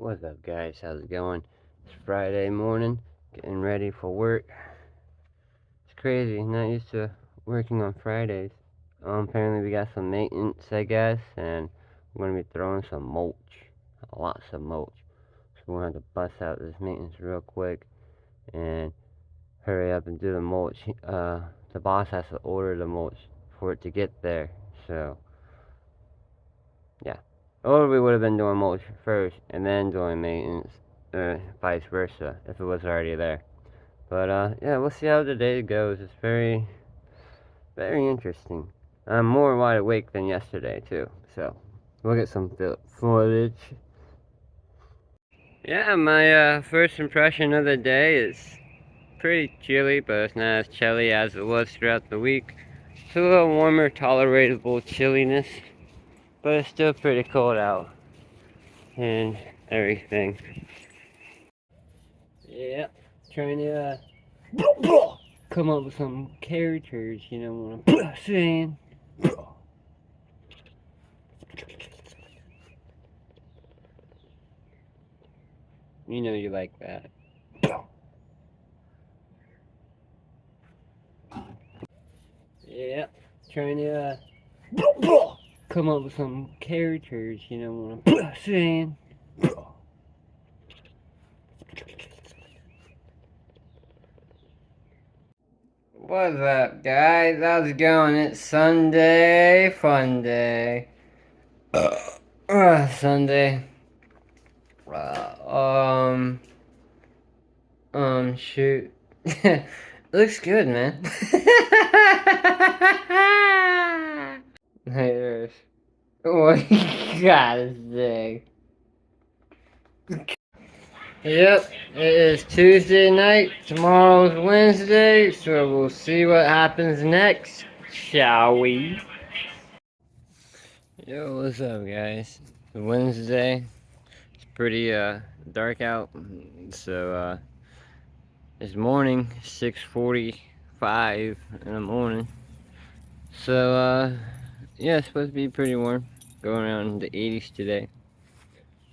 What's up, guys? How's it going? It's Friday morning, getting ready for work. It's crazy, not used to working on Fridays. Apparently we got some maintenance, I guess, and we're gonna be throwing some mulch, lots of mulch. So we're gonna have to bust out this maintenance real quick and hurry up and do the mulch. The boss has to order the mulch for it to get there, so yeah. Or we would have been doing mulch first and then doing maintenance, vice versa, if it was already there. But, yeah, we'll see how the day goes. It's very, very interesting. I'm more wide awake than yesterday, too, so we'll get some footage. Yeah, my first impression of the day is pretty chilly, but it's not as chilly as it was throughout the week. It's a little warmer, tolerable chilliness, but it's still pretty cold out and everything. Yeah, trying to come up with some characters, you know what I'm saying? You know you like that. Yeah, trying to come up with some characters, you know what I'm saying? What's up, guys? How's it going? It's Sunday, fun day. Sunday. Shoot. Looks good, man. Haters. What you gotta say? Yep, it is Tuesday night. Tomorrow's Wednesday, so we'll see what happens next, shall we? Yo, what's up, guys? It's Wednesday. It's pretty dark out, so it's morning, 6:45 in the morning. So yeah, it's supposed to be pretty warm, going around the 80s today.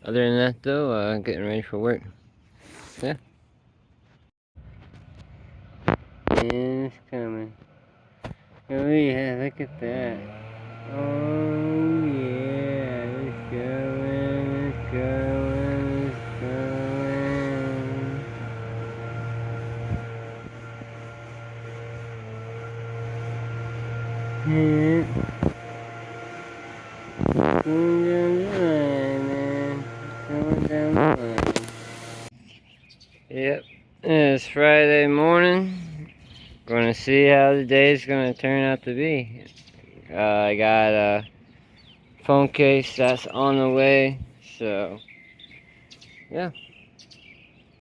Other than that, though, getting ready for work. Yeah. It's coming. Oh yeah, look at that. Oh yeah, it's going, it's going, it's going. Going down the line, man. Going down the line. Yep, it's Friday morning. Gonna see how the day's gonna turn out to be. I got a phone case that's on the way, so yeah.